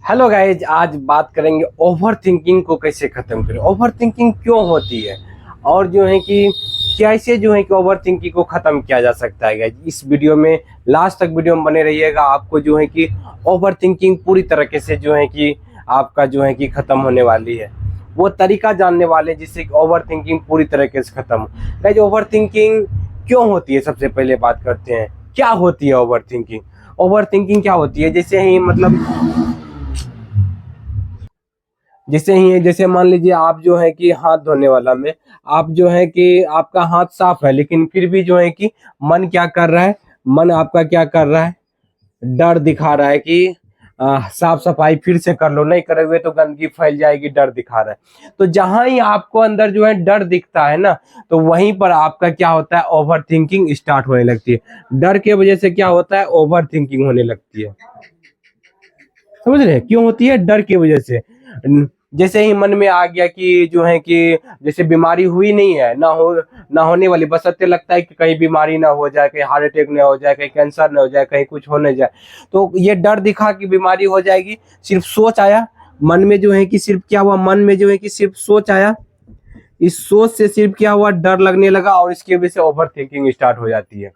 Hello guys, आज बात करेंगे ओवर थिंकिंग को कैसे खत्म करें। ओवर थिंकिंग क्यों होती है और जो है कि कैसे जो है कि ओवर थिंकिंग को खत्म किया जा सकता है। गाइज इस वीडियो में लास्ट तक वीडियो में बने रहिएगा। आपको जो है कि ओवर थिंकिंग पूरी तरीके से जो है कि आपका जो है कि खत्म होने वाली है। वो तरीका जानने वाले जिससे ओवर थिंकिंग पूरी तरीके से खत्म हो। गाइज ओवर थिंकिंग क्यों होती है, सबसे पहले बात करते हैं क्या होती है ओवर थिंकिंग। ओवर थिंकिंग क्या होती है, जैसे मान लीजिए आप जो है कि हाथ धोने वाला में आप जो है कि आपका हाथ साफ है, लेकिन फिर भी जो है कि मन क्या कर रहा है, मन आपका क्या कर रहा है, डर दिखा रहा है कि साफ सफाई फिर से कर लो, नहीं करोगे तो गंदगी फैल जाएगी, डर दिखा रहा है। तो जहां ही आपको अंदर जो है डर दिखता है ना, तो वहीं पर आपका क्या होता है, ओवर थिंकिंग स्टार्ट होने लगती है। डर के वजह से क्या होता है, ओवर थिंकिंग होने लगती है। समझ रहे हैं क्यों होती है, डर की वजह से। जैसे ही मन में आ गया कि जो है कि जैसे बीमारी हुई नहीं है, ना होने वाली, बस सत्य लगता है कि कहीं बीमारी ना हो जाए, कहीं हार्ट अटैक ना हो जाए, कहीं कैंसर ना हो जाए, कहीं कुछ हो ना जाए, तो ये डर दिखा कि बीमारी हो जाएगी। सिर्फ सोच आया मन में, जो है कि सिर्फ क्या हुआ, मन में जो है कि सिर्फ सोच आया, इस सोच से सिर्फ क्या हुआ, डर लगने लगा और इसकी वजह से ओवर थिंकिंग स्टार्ट हो जाती है।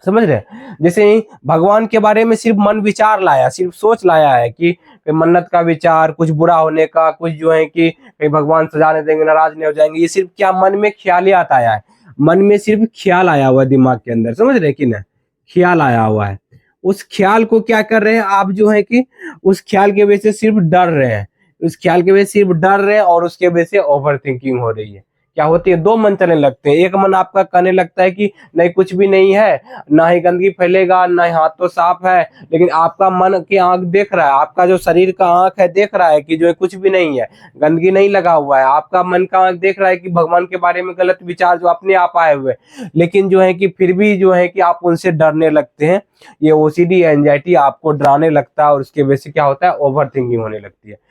समझ रहे हैं। जैसे भगवान के बारे में सिर्फ मन विचार लाया, सिर्फ सोच लाया है कि मन्नत का विचार, कुछ बुरा होने का, कुछ जो है कि कहीं भगवान सजा नहीं देंगे, नाराज नहीं हो जाएंगे, ये सिर्फ क्या मन में ख्यालियात आया है। मन में सिर्फ ख्याल आया हुआ है दिमाग के अंदर, समझ रहे कि ना, ख्याल आया हुआ है। उस ख्याल को क्या कर रहे हैं आप, जो है कि उस ख्याल के वजह से सिर्फ डर रहे हैं, उस ख्याल के वजह से सिर्फ डर रहे हैं और उसके वजह से ओवर थिंकिंग हो रही है। क्या होती है, दो मन चलने लगते हैं। एक मन आपका कहने लगता है कि नहीं कुछ भी नहीं है, ना ही गंदगी फैलेगा, ना ही हाथ तो साफ है, लेकिन आपका मन की आंख देख रहा है, आपका जो शरीर का आंख है देख रहा है कि जो है कुछ भी नहीं है, गंदगी नहीं लगा हुआ है। आपका मन का आंख देख रहा है कि भगवान के बारे में गलत विचार जो अपने आप आए हुए, लेकिन जो है कि फिर भी जो है कि आप उनसे डरने लगते हैं। ये ओसीडी एंजाइटी आपको डराने लगता है और उसके वजह से क्या होता है, ओवर थिंकिंग होने लगती है।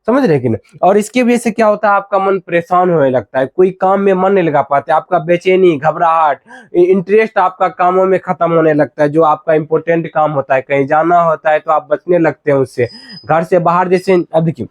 समझ रहे कि नहीं। और इसकी वजह से क्या होता है, आपका मन परेशान होने लगता है, कोई काम में मन नहीं लगा पाते, आपका बेचैनी, घबराहट, इंटरेस्ट आपका कामों में खत्म होने लगता है। जो आपका इंपॉर्टेंट काम होता है, कहीं जाना होता है तो आप बचने लगते हैं उससे। घर से बाहर, जैसे अब देखिए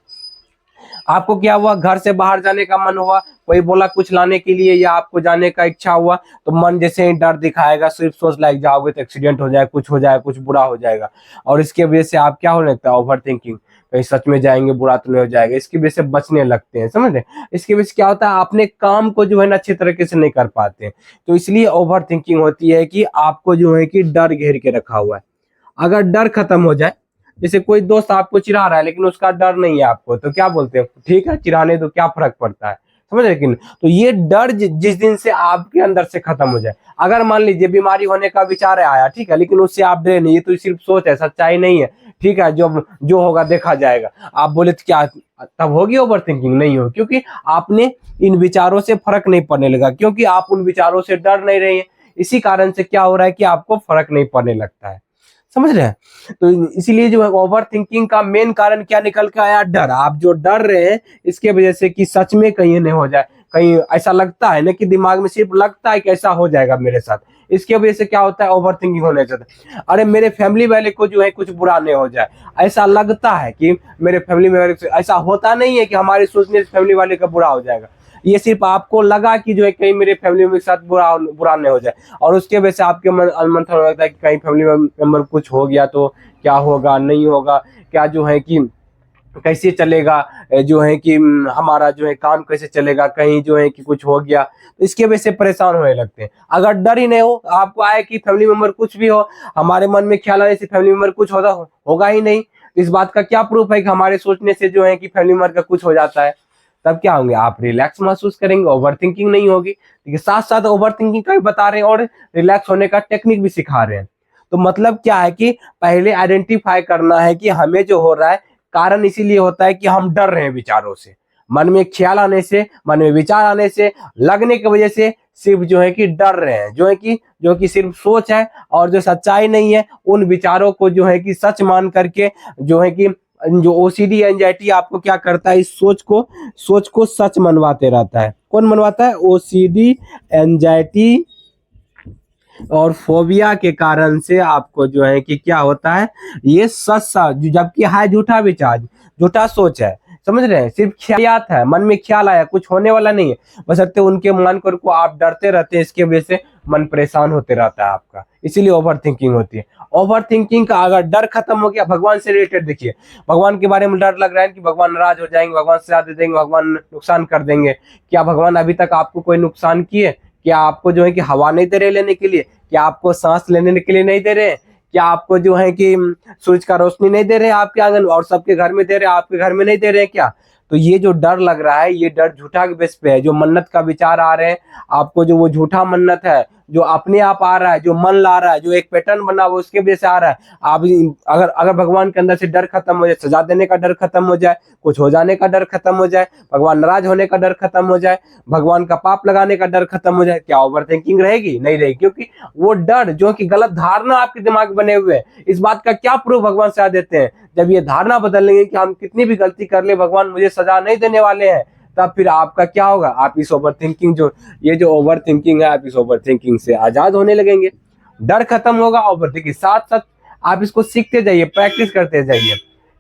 आपको क्या हुआ, घर से बाहर जाने का मन हुआ, कोई बोला कुछ लाने के लिए या आपको जाने का इच्छा हुआ, तो मन जैसे ही डर दिखाएगा, सिर्फ सोच लाइक जाओगे तो एक्सीडेंट हो जाए, कुछ हो जाए, कुछ बुरा हो जाएगा। और इसके वजह से आप क्या होने लगता है, ओवर थिंकिंग, कहीं सच में जाएंगे बुरा तो नहीं हो जाएगा, इसकी वजह से बचने लगते हैं। समझ रहे। इसकी वजह से क्या होता है, अपने काम को जो है ना अच्छे तरीके से नहीं कर पाते हैं। तो इसलिए ओवर थिंकिंग होती है कि आपको जो है कि डर घेर के रखा हुआ है। अगर डर खत्म हो जाए, जैसे कोई दोस्त आपको चिढ़ा रहा है लेकिन उसका डर नहीं है आपको, तो क्या बोलते हैं, ठीक है चिढ़ाने दो, क्या फर्क पड़ता है। समझ रहे कि नहीं? तो ये डर जिस दिन से आपके अंदर से खत्म हो जाए, अगर मान लीजिए बीमारी होने का विचार आया, ठीक है, लेकिन उससे आप डरे नहीं, ये तो सिर्फ सोच है, सच्चाई नहीं है, ठीक है, जो जो होगा देखा जाएगा, आप बोले तो क्या तब होगी ओवर थिंकिंग? नहीं हो, क्योंकि आपने इन विचारों से फर्क नहीं पड़ने लगा, क्योंकि आप उन विचारों से डर नहीं रहे हैं। इसी कारण से क्या हो रहा है कि आपको फर्क नहीं पड़ने लगता है। समझ रहे हैं। तो इसीलिए जो है ओवर थिंकिंग का मेन कारण क्या निकल के आया, डर। आप जो डर रहे हैं इसके वजह से कि सच में कहीं नहीं हो जाए, कहीं ऐसा लगता है ना कि दिमाग में सिर्फ लगता है कि ऐसा हो जाएगा मेरे साथ, इसके वजह से क्या होता है, ओवर थिंकिंग होने लगता है। अरे मेरे फैमिली वाले को जो है कुछ बुरा नहीं हो जाए, ऐसा लगता है कि मेरे फैमिली में, ऐसा होता नहीं है कि हमारे सोचने से फैमिली वाले का बुरा हो जाएगा, ये सिर्फ आपको लगा कि जो है कहीं मेरे फैमिली मेंबर के साथ बुरा बुरा नहीं हो जाए, और उसके वजह से आपके मन मंथन हो लगता है कि कहीं फैमिली मेंबर कुछ हो गया तो क्या होगा, नहीं होगा, क्या जो है कि कैसे चलेगा, जो है कि हमारा जो है काम कैसे चलेगा, कहीं जो है कि कुछ हो गया, तो इसके वजह से परेशान होने लगते हैं। अगर डर ही नहीं हो, आपको आए कि फैमिली मेंबर कुछ भी हो, हमारे मन में ख्याल आने से फैमिली मेंबर कुछ होगा ही नहीं, तो इस बात का क्या प्रूफ है कि हमारे सोचने से जो है कि फैमिली मेंबर का कुछ हो जाता है। तब क्या होंगे, आप रिलैक्स महसूस करेंगे, ओवर थिंकिंग नहीं होगी। ठीक है, साथ साथ ओवर थिंकिंग का भी बता रहे हैं और रिलैक्स होने का टेक्निक भी सिखा रहे हैं। तो मतलब क्या है कि पहले आइडेंटिफाई करना है कि हमें जो हो रहा है कारण इसीलिए होता है कि हम डर रहे हैं विचारों से, मन में ख्याल आने से, मन में विचार आने से, लगने की वजह से सिर्फ जो है कि डर रहे हैं, जो कि सिर्फ सोच है और जो सच्चाई नहीं है, उन विचारों को जो है कि सच मान करके जो है कि जो ओसीडी एंजाइटी आपको क्या करता है, इस सोच को सच मनवाते रहता है। कौन मनवाता है, ओसीडी एंजाइटी और फोबिया के कारण से आपको जो है कि क्या होता है, ये सच जबकि है झूठा विचार, झूठा सोच है, समझ रहे हैं, सिर्फ ख्यालियात है, मन में ख्याल आया, कुछ होने वाला नहीं है, बशर्ते उनके मन को आप डरते रहते हैं, इसके वजह से मन परेशान होते रहता है आपका, इसीलिए ओवर थिंकिंग होती है। ओवर थिंकिंग का अगर डर खत्म हो गया, भगवान से रिलेटेड देखिए, भगवान के बारे में डर लग रहा है कि भगवान नाराज हो जाएंगे, भगवान सजा दे देंगे, भगवान नुकसान कर देंगे। क्या भगवान अभी तक आपको कोई नुकसान किए? क्या आपको जो है कि हवा नहीं दे रहे लेने के लिए? क्या आपको सांस लेने के लिए नहीं दे रहे? क्या आपको जो है कि सूरज का रोशनी नहीं दे रहे आपके आंगन, और सबके घर में दे रहे, आपके घर में नहीं दे रहे क्या? तो ये जो डर लग रहा है, ये डर झूठा बेस पे है। जो मन्नत का विचार आ रहे हैं आपको, जो वो झूठा मन्नत है, जो अपने आप आ रहा है, जो मन ला रहा है, जो एक पैटर्न बना वो उसके वजह से आ रहा है। आप अगर भगवान के अंदर से डर खत्म हो जाए, सजा देने का डर खत्म हो जाए, कुछ हो जाने का डर खत्म हो जाए, भगवान नाराज होने का डर खत्म हो जाए, भगवान का पाप लगाने का डर खत्म हो जाए, क्या ओवर थिंकिंग रहेगी? नहीं रहेगी, क्योंकि वो डर जो कि गलत धारणा आपके दिमाग बने हुए हैं। इस बात का क्या प्रूफ भगवान सजा देते हैं? जब ये धारणा बदल लेंगे कि हम कितनी भी गलती कर ले, भगवान मुझे सजा नहीं देने वाले हैं, तब फिर आपका क्या होगा? आप इस ओवर थिंकिंग जो ओवर थिंकिंग है, आप इस ओवर थिंकिंग से आजाद होने लगेंगे, डर खत्म होगा। ओवर थिंकिंग साथ साथ आप इसको सीखते जाइए, प्रैक्टिस करते जाइए।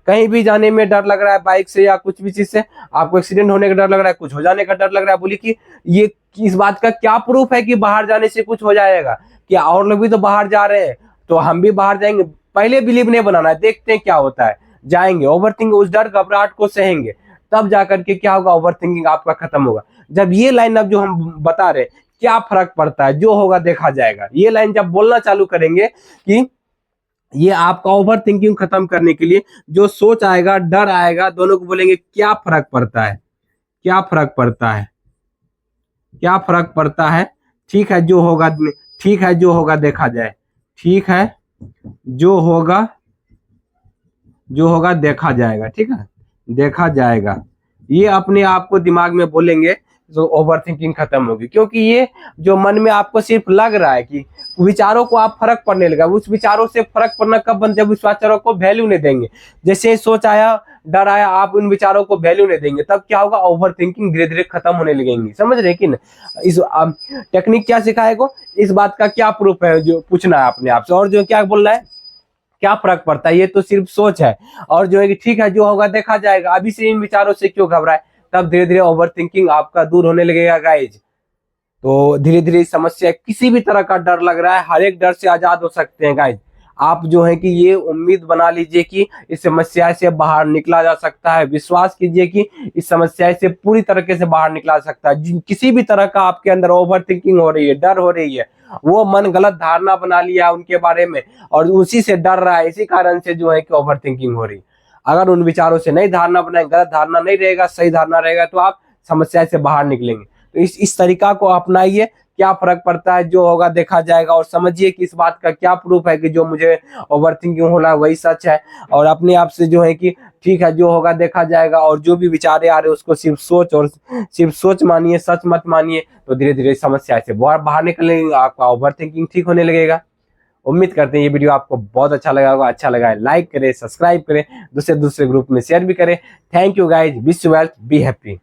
कहीं भी जाने में डर लग रहा है, बाइक से या कुछ भी चीज से, आपको एक्सीडेंट होने का डर लग रहा है, कुछ हो जाने का डर लग रहा है, बोलिए कि ये इस बात का क्या प्रूफ है कि बाहर जाने से कुछ हो जाएगा? क्या और लोग भी तो बाहर जा रहे हैं, तो हम भी बाहर जाएंगे? पहले बिलीव नहीं बनाना है, देखते हैं क्या होता है, जाएंगे, ओवर थिंकिंग, उस डर घबराहट को सहेंगे, तब जाकर के क्या होगा? ओवर थिंकिंग आपका खत्म होगा। जब ये लाइन अब जो हम बता रहे, क्या फर्क पड़ता है, जो होगा देखा जाएगा, ये लाइन जब बोलना चालू करेंगे कि ये आपका ओवर थिंकिंग खत्म करने के लिए जो सोच आएगा, डर आएगा, दोनों को बोलेंगे क्या फर्क पड़ता है, क्या फर्क पड़ता है, क्या फर्क पड़ता है, ठीक है जो होगा, ठीक है जो होगा देखा जाए, ठीक है जो होगा देखा जाएगा, ठीक है देखा जाएगा, ये अपने आप को दिमाग में बोलेंगे तो ओवर थिंकिंग खत्म होगी। क्योंकि ये जो मन में आपको सिर्फ लग रहा है कि विचारों को आप फर्क पड़ने लगा, उस विचारों से फर्क पड़ना कब बंद? जब उस विचारों को वैल्यू नहीं देंगे। जैसे सोच आया, डर आया, आप उन विचारों को वैल्यू नहीं देंगे, तब क्या होगा? ओवर थिंकिंग धीरे धीरे खत्म होने लगेंगी। समझ रहे कि ना? इस टेक्निक क्या सिखाएगा, इस बात का क्या प्रूफ है, जो पूछना है अपने आप से। और जो क्या बोल रहा है, क्या फर्क पड़ता है, ये तो सिर्फ सोच है, और जो है कि ठीक है जो होगा देखा जाएगा, अभी से इन विचारों से क्यों घबराए? तब धीरे धीरे ओवर थिंकिंग आपका दूर होने लगेगा गाइज। तो धीरे धीरे समस्या, किसी भी तरह का डर लग रहा है, हर एक डर से आजाद हो सकते हैं गाइज। आप जो है कि ये उम्मीद बना लीजिए कि इस समस्या से बाहर निकला जा सकता है, विश्वास कीजिए कि इस समस्या से पूरी तरीके से बाहर निकला जा सकता है। किसी भी तरह का आपके अंदर ओवर थिंकिंग हो रही है, डर हो रही है, वो मन गलत धारणा बना लिया है उनके बारे में, और उसी से डर रहा है, इसी कारण से जो है कि ओवर थिंकिंग हो रही। अगर उन विचारों से नई धारणा बनाए, गलत धारणा नहीं रहेगा, सही धारणा रहेगा, तो आप समस्या से बाहर निकलेंगे। तो इस तरीका को अपनाइए, क्या फर्क पड़ता है, जो होगा देखा जाएगा, और समझिए कि इस बात का क्या प्रूफ है कि जो मुझे ओवर थिंकिंग हो रहा है वही सच है। और अपने आप से जो है कि ठीक है जो होगा देखा जाएगा, और जो भी विचारे आ रहे हैं उसको सिर्फ सोच, और सिर्फ सोच मानिए, सच मत मानिए। तो धीरे धीरे समस्या से बाहर निकलेंगे, आपका ओवर थिंकिंग ठीक होने लगेगा। उम्मीद करते हैं ये वीडियो आपको बहुत अच्छा लगा होगा। अच्छा लगा है लाइक करें, सब्सक्राइब करें, दूसरे ग्रुप में शेयर भी करें। Thank you guys, wish you wealth, be happy.